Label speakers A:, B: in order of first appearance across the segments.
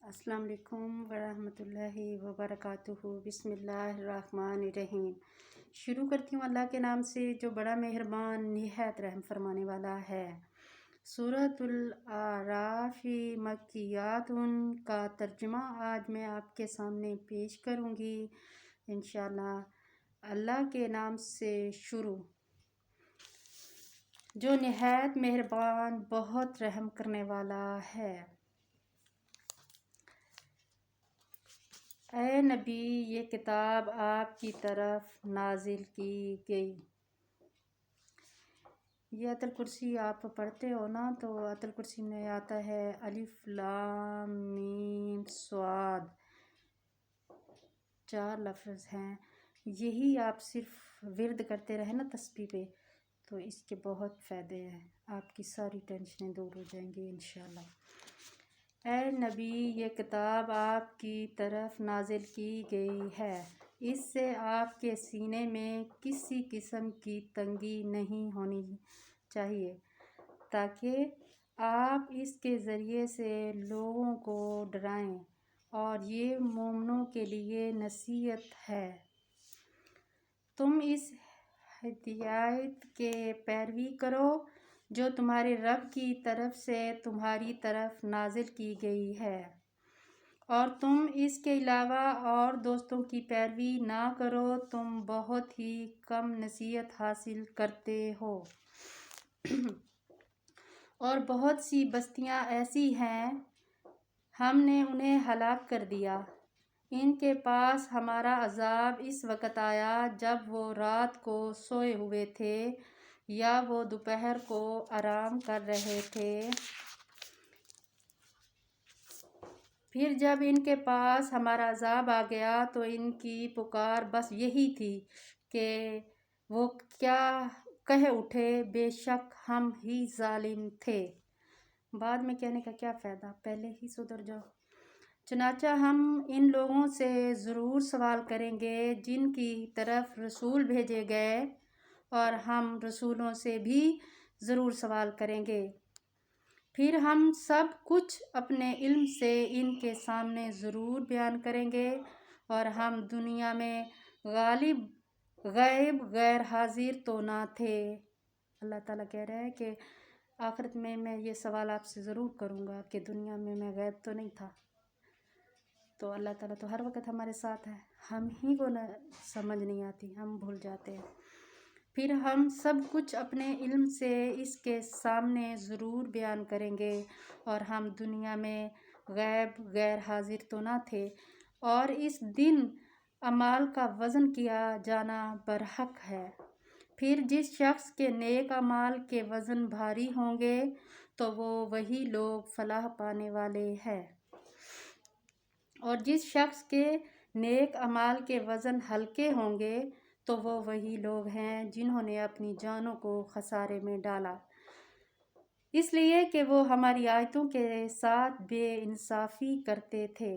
A: السلام علیکم ورحمۃ اللہ وبرکاتہ۔ بسم اللہ الرحمن الرحیم۔ شروع کرتی ہوں اللہ کے نام سے جو بڑا مہربان نہایت رحم فرمانے والا ہے۔ سورۃ الاعراف مکیات کا ترجمہ آج میں آپ کے سامنے پیش کروں گی انشاءاللہ۔ اللہ کے نام سے شروع جو نہایت مہربان بہت رحم کرنے والا ہے۔ اے نبی، یہ کتاب آپ کی طرف نازل کی گئی۔ یہ آیت الکرسی آپ پڑھتے ہو نا، تو آیت الکرسی میں آتا ہے الف لام میم صاد، 4 لفظ ہیں۔ یہی آپ صرف ورد کرتے رہے نا تسبیح پہ، تو اس کے بہت فائدے ہیں، آپ کی ساری ٹینشنیں دور ہو جائیں گی انشاءاللہ۔ اے نبی، یہ کتاب آپ کی طرف نازل کی گئی ہے، اس سے آپ کے سینے میں کسی قسم کی تنگی نہیں ہونی چاہیے، تاکہ آپ اس کے ذریعے سے لوگوں کو ڈرائیں، اور یہ مومنوں کے لیے نصیحت ہے۔ تم اس ہدایت کے پیروی کرو جو تمہارے رب کی طرف سے تمہاری طرف نازل کی گئی ہے، اور تم اس کے علاوہ اور دوستوں کی پیروی نہ کرو، تم بہت ہی کم نصیحت حاصل کرتے ہو۔ اور بہت سی بستیاں ایسی ہیں ہم نے انہیں ہلاک کر دیا، ان کے پاس ہمارا عذاب اس وقت آیا جب وہ رات کو سوئے ہوئے تھے یا وہ دوپہر کو آرام کر رہے تھے۔ پھر جب ان کے پاس ہمارا عذاب آ گیا تو ان کی پکار بس یہی تھی کہ وہ کیا کہہ اٹھے، بے شک ہم ہی ظالم تھے۔ بعد میں کہنے کا کیا فائدہ، پہلے ہی سدھر جاؤ۔ چنانچہ ہم ان لوگوں سے ضرور سوال کریں گے جن کی طرف رسول بھیجے گئے، اور ہم رسولوں سے بھی ضرور سوال کریں گے۔ پھر ہم سب کچھ اپنے علم سے ان کے سامنے ضرور بیان کریں گے، اور ہم دنیا میں غائب غیر حاضر تو نہ تھے۔ اللہ تعالیٰ کہہ رہے ہیں کہ آخرت میں یہ سوال آپ سے ضرور کروں گا کہ دنیا میں غائب تو نہیں تھا۔ تو اللہ تعالیٰ تو ہر وقت ہمارے ساتھ ہے، ہم ہی کو نہ سمجھ نہیں آتی، ہم بھول جاتے ہیں۔ پھر ہم سب کچھ اپنے علم سے اس کے سامنے ضرور بیان کریں گے، اور ہم دنیا میں غائب غیر حاضر تو نہ تھے، اور اس دن اعمال کا وزن کیا جانا برحق ہے۔ پھر جس شخص کے نیک اعمال کے وزن بھاری ہوں گے تو وہی لوگ فلاح پانے والے ہیں، اور جس شخص کے نیک اعمال کے وزن ہلکے ہوں گے تو وہی لوگ ہیں جنہوں نے اپنی جانوں کو خسارے میں ڈالا، اس لیے کہ وہ ہماری آیتوں کے ساتھ بے انصافی کرتے تھے۔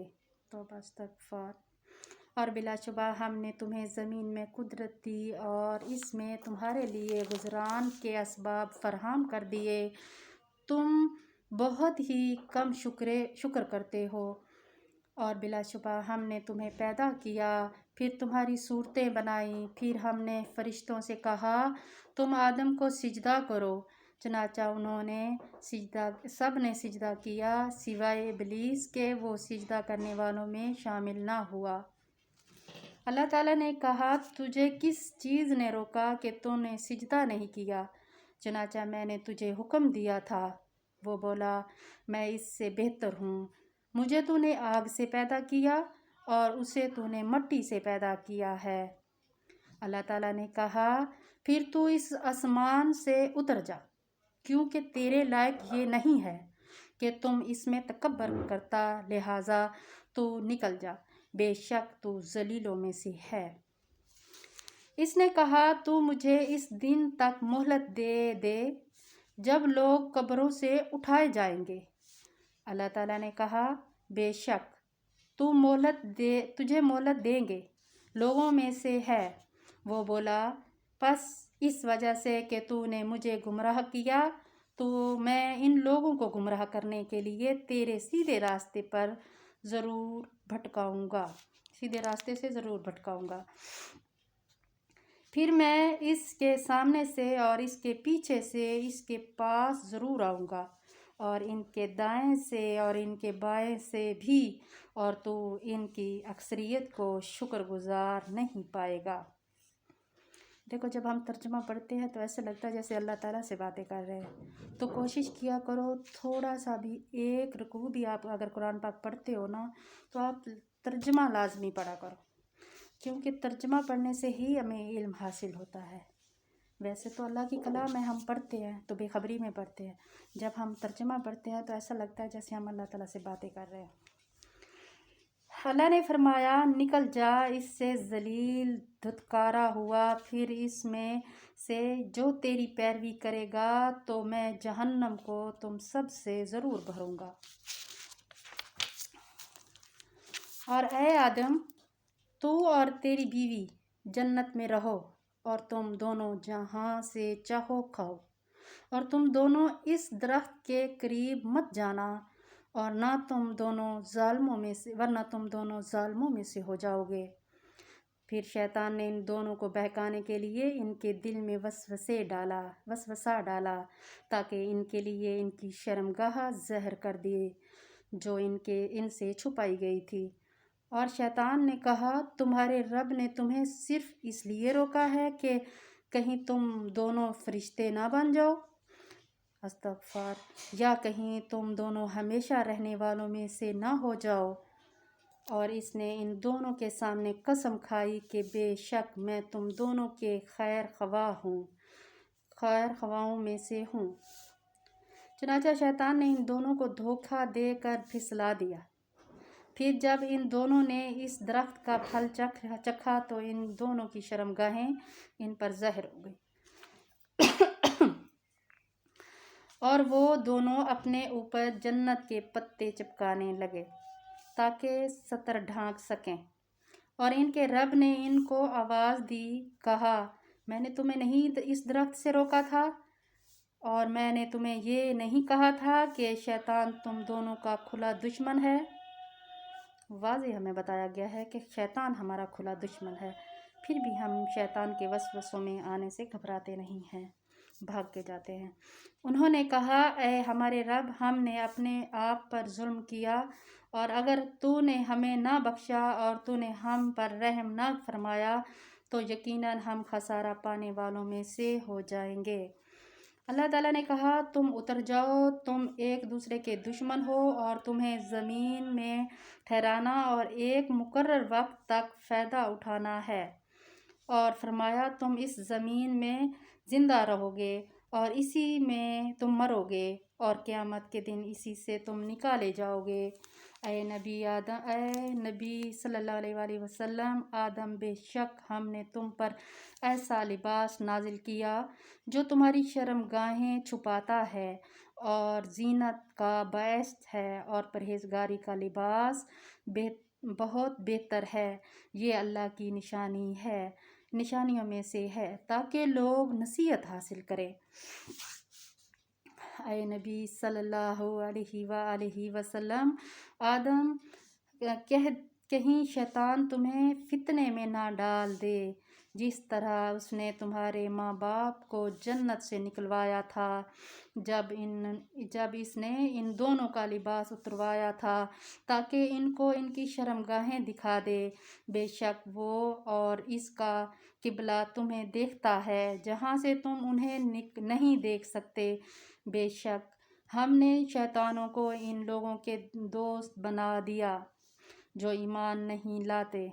A: توبہ استغفار۔ اور بلا شبہ ہم نے تمہیں زمین میں قدرت دی اور اس میں تمہارے لیے گزران کے اسباب فراہم کر دیے، تم بہت ہی کم شکر کرتے ہو۔ اور بلا شبہ ہم نے تمہیں پیدا کیا، پھر تمہاری صورتیں بنائیں، پھر ہم نے فرشتوں سے کہا تم آدم کو سجدہ کرو، چنانچہ سب نے سجدہ کیا سوائے ابلیس کے، وہ سجدہ کرنے والوں میں شامل نہ ہوا۔ اللہ تعالیٰ نے کہا تجھے کس چیز نے روکا کہ تو نے سجدہ نہیں کیا، چنانچہ میں نے تجھے حکم دیا تھا۔ وہ بولا میں اس سے بہتر ہوں، مجھے تو نے آگ سے پیدا کیا اور اسے تو نے مٹی سے پیدا کیا ہے۔ اللہ تعالیٰ نے کہا پھر تو اس آسمان سے اتر جا، کیونکہ تیرے لائق یہ نہیں ہے کہ تم اس میں تکبر کرتا، لہٰذا تو نکل جا، بے شک تو ذلیلوں میں سے ہے۔ اس نے کہا تو مجھے اس دن تک مہلت دے جب لوگ قبروں سے اٹھائے جائیں گے۔ اللہ تعالیٰ نے کہا بے شک تجھے مہلت دیں گے، لوگوں میں سے ہے۔ وہ بولا پس اس وجہ سے کہ تو نے مجھے گمراہ کیا تو میں ان لوگوں کو گمراہ کرنے کے لیے تیرے سیدھے راستے پر ضرور بھٹکاؤں گا، سیدھے راستے سے ضرور بھٹکاؤں گا۔ پھر میں اس کے سامنے سے اور اس کے پیچھے سے اس کے پاس ضرور آؤں گا، اور ان کے دائیں سے اور ان کے بائیں سے بھی، اور تو ان کی اکثریت کو شکر گزار نہیں پائے گا۔ دیکھو، جب ہم ترجمہ پڑھتے ہیں تو ایسے لگتا ہے جیسے اللہ تعالیٰ سے باتیں کر رہے ہیں، تو کوشش کیا کرو تھوڑا سا بھی، ایک رکوع بھی آپ اگر قرآن پاک پڑھتے ہو نا تو آپ ترجمہ لازمی پڑھا کرو، کیونکہ ترجمہ پڑھنے سے ہی ہمیں علم حاصل ہوتا ہے۔ ویسے تو اللہ کی کلام ہے، ہم پڑھتے ہیں تو بے خبری میں پڑھتے ہیں، جب ہم ترجمہ پڑھتے ہیں تو ایسا لگتا ہے جیسے ہم اللہ تعالیٰ سے باتیں کر رہے ہیں۔ اللہ نے فرمایا، نکل جا اس سے ذلیل دھتکارا ہوا، پھر اس میں سے جو تیری پیروی کرے گا تو میں جہنم کو تم سب سے ضرور بھروں گا۔ اور اے آدم، تو اور تیری بیوی جنت میں رہو، اور تم دونوں جہاں سے چاہو کھاؤ، اور تم دونوں اس درخت کے قریب مت جانا، اور نہ تم دونوں ظالموں میں سے، ورنہ تم دونوں ظالموں میں سے ہو جاؤ گے۔ پھر شیطان نے ان دونوں کو بہکانے کے لیے ان کے دل میں وسوسہ ڈالا تاکہ ان کے لیے ان کی شرمگاہ ظاہر کر دیے جو ان سے چھپائی گئی تھی۔ اور شیطان نے کہا، تمہارے رب نے تمہیں صرف اس لیے روکا ہے کہ کہیں تم دونوں فرشتے نہ بن جاؤ، استغفار، یا کہیں تم دونوں ہمیشہ رہنے والوں میں سے نہ ہو جاؤ۔ اور اس نے ان دونوں کے سامنے قسم کھائی کہ بے شک میں تم دونوں کے خیر خواہوں میں سے ہوں۔ چنانچہ شیطان نے ان دونوں کو دھوکہ دے کر پھسلا دیا۔ پھر جب ان دونوں نے اس درخت کا پھل چکھا تو ان دونوں کی شرمگاہیں ان پر ظاہر ہو گئی، اور وہ دونوں اپنے اوپر جنت کے پتے چپکانے لگے تاکہ ستر ڈھانک سکیں۔ اور ان کے رب نے ان کو آواز دی، کہا، میں نے تمہیں نہیں اس درخت سے روکا تھا، اور میں نے تمہیں یہ نہیں کہا تھا کہ شیطان تم دونوں کا کھلا دشمن ہے؟ واضح ہمیں بتایا گیا ہے کہ شیطان ہمارا کھلا دشمن ہے، پھر بھی ہم شیطان کے وسوسوں میں آنے سے گھبراتے نہیں ہیں، بھاگ کے جاتے ہیں۔ انہوں نے کہا، اے ہمارے رب، ہم نے اپنے آپ پر ظلم کیا، اور اگر تو نے ہمیں نہ بخشا اور تو نے ہم پر رحم نہ فرمایا تو یقیناً ہم خسارہ پانے والوں میں سے ہو جائیں گے۔ اللہ تعالیٰ نے کہا، تم اتر جاؤ، تم ایک دوسرے کے دشمن ہو، اور تمہیں زمین میں ٹھہرانا اور ایک مقرر وقت تک فائدہ اٹھانا ہے، اور فرمایا، تم اس زمین میں زندہ رہو گے اور اسی میں تم مرو گے، اور قیامت کے دن اسی سے تم نکالے جاؤ گے۔ اے نبی صلی اللہ علیہ وآلہ وسلم، آدم، بے شک ہم نے تم پر ایسا لباس نازل کیا جو تمہاری شرمگاہیں چھپاتا ہے اور زینت کا باعث ہے، اور پرہیزگاری کا لباس بہت بہتر ہے۔ یہ اللہ کی نشانیوں میں سے ہے تاکہ لوگ نصیحت حاصل کریں۔ اے نبی صلی اللہ علیہ وآلہ وسلم، آدم، کہیں شیطان تمہیں فتنے میں نہ ڈال دے، جس طرح اس نے تمہارے ماں باپ کو جنت سے نکلوایا تھا جب اس نے ان دونوں کا لباس اتروایا تھا تاکہ ان کو ان کی شرمگاہیں دکھا دے۔ بے شک وہ اور اس کا قبلہ تمہیں دیکھتا ہے جہاں سے تم انہیں نہیں دیکھ سکتے۔ بے شک ہم نے شیطانوں کو ان لوگوں کے دوست بنا دیا جو ایمان نہیں لاتے،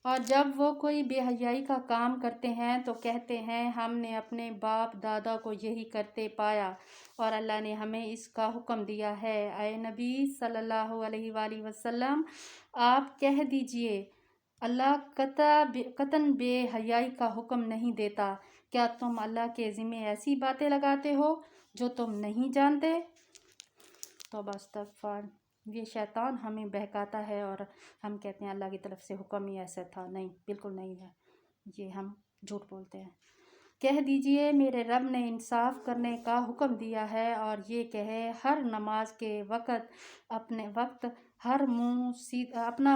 A: اور جب وہ کوئی بے حیائی کا کام کرتے ہیں تو کہتے ہیں، ہم نے اپنے باپ دادا کو یہی کرتے پایا اور اللہ نے ہمیں اس کا حکم دیا ہے۔ اے نبی صلی اللہ علیہ وآلہ وسلم، آپ کہہ دیجئے، اللہ قطعاً بے حیائی کا حکم نہیں دیتا، کیا تم اللہ کے ذمہ ایسی باتیں لگاتے ہو جو تم نہیں جانتے؟ توبہ، استغفار۔ یہ شیطان ہمیں بہکاتا ہے اور ہم کہتے ہیں اللہ کی طرف سے حکم ہی ایسا تھا، نہیں، بالکل نہیں ہے، یہ ہم جھوٹ بولتے ہیں۔ کہہ دیجئے میرے رب نے انصاف کرنے کا حکم دیا ہے اور یہ کہے ہر نماز کے وقت اپنا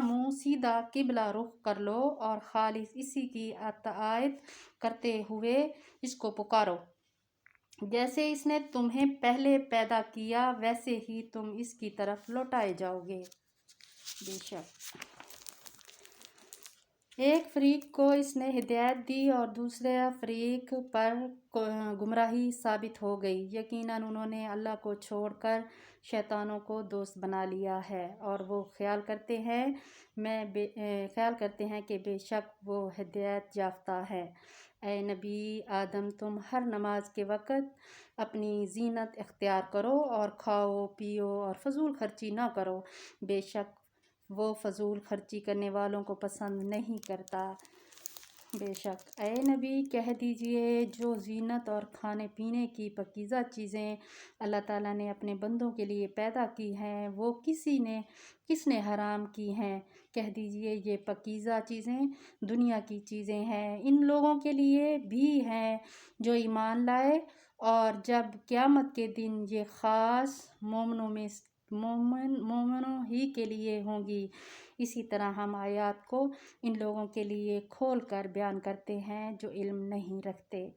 A: منہ سیدھا قبلہ رخ کر لو اور خالص اسی کی اطاعت کرتے ہوئے اس کو پکارو، جیسے اس نے تمہیں پہلے پیدا کیا ویسے ہی تم اس کی طرف لوٹائے جاؤ گے۔ بے شک ایک فریق کو اس نے ہدایت دی اور دوسرے فریق پر گمراہی ثابت ہو گئی۔ یقیناً انہوں نے اللہ کو چھوڑ کر شیطانوں کو دوست بنا لیا ہے اور وہ خیال کرتے ہیں کہ بے شک وہ ہدایت یافتہ ہے۔ اے نبی آدم، تم ہر نماز کے وقت اپنی زینت اختیار کرو اور کھاؤ پیو اور فضول خرچی نہ کرو، بے شک وہ فضول خرچی کرنے والوں کو پسند نہیں کرتا۔ بے شک اے نبی کہہ دیجئے جو زینت اور کھانے پینے کی پاکیزہ چیزیں اللہ تعالیٰ نے اپنے بندوں کے لیے پیدا کی ہیں وہ کس نے حرام کی ہیں؟ کہہ دیجئے یہ پاکیزہ چیزیں دنیا کی چیزیں ہیں، ان لوگوں کے لیے بھی ہیں جو ایمان لائے، اور جب قیامت کے دن یہ خاص مومنوں ہی کے لیے ہوں گی۔ اسی طرح ہم آیات کو ان لوگوں کے لیے کھول کر بیان کرتے ہیں جو علم نہیں رکھتے۔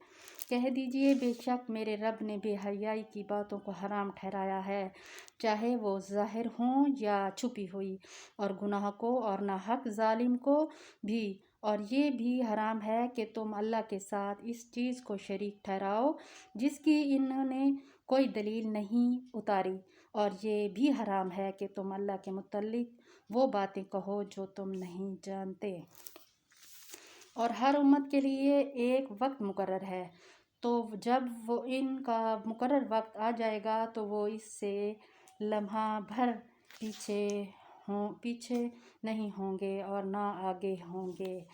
A: کہہ دیجئے بے شک میرے رب نے بے حیائی کی باتوں کو حرام ٹھہرایا ہے، چاہے وہ ظاہر ہوں یا چھپی ہوئی، اور گناہ کو اور ناحق ظالم کو بھی، اور یہ بھی حرام ہے کہ تم اللہ کے ساتھ اس چیز کو شریک ٹھہراؤ جس کی انہوں نے کوئی دلیل نہیں اتاری، اور یہ بھی حرام ہے کہ تم اللہ کے متعلق وہ باتیں کہو جو تم نہیں جانتے۔ اور ہر امت کے لیے ایک وقت مقرر ہے، تو جب وہ ان کا مقرر وقت آ جائے گا تو وہ اس سے لمحہ بھر پیچھے نہیں ہوں گے اور نہ آگے ہوں گے۔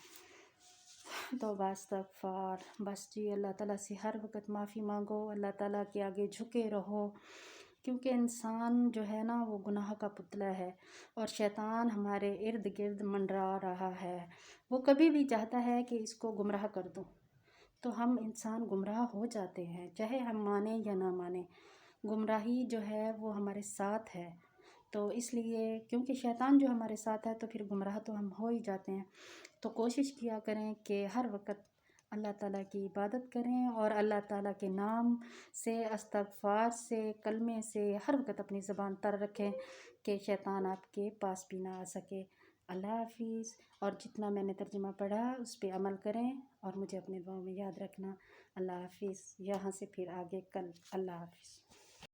A: توبہ استغفار۔ بس جی اللہ تعالیٰ سے ہر وقت معافی مانگو، اللہ تعالیٰ کے آگے جھکے رہو، کیونکہ انسان جو ہے نا وہ گناہ کا پتلا ہے اور شیطان ہمارے ارد گرد منڈرا رہا ہے۔ وہ کبھی بھی چاہتا ہے کہ اس کو گمراہ کر دوں، تو ہم انسان گمراہ ہو جاتے ہیں، چاہے ہم مانیں یا نہ مانیں۔ گمراہی جو ہے وہ ہمارے ساتھ ہے، تو اس لیے کیونکہ شیطان جو ہمارے ساتھ ہے تو پھر گمراہ تو ہم ہو ہی جاتے ہیں۔ تو کوشش کیا کریں کہ ہر وقت اللہ تعالیٰ کی عبادت کریں اور اللہ تعالیٰ کے نام سے، استغفار سے، کلمے سے ہر وقت اپنی زبان تر رکھیں کہ شیطان آپ کے پاس بھی نہ آ سکے۔ اللہ حافظ۔ اور جتنا میں نے ترجمہ پڑھا اس پہ عمل کریں اور مجھے اپنے دعاؤں میں یاد رکھنا۔ اللہ حافظ۔ یہاں سے پھر آگے کل۔ اللہ حافظ۔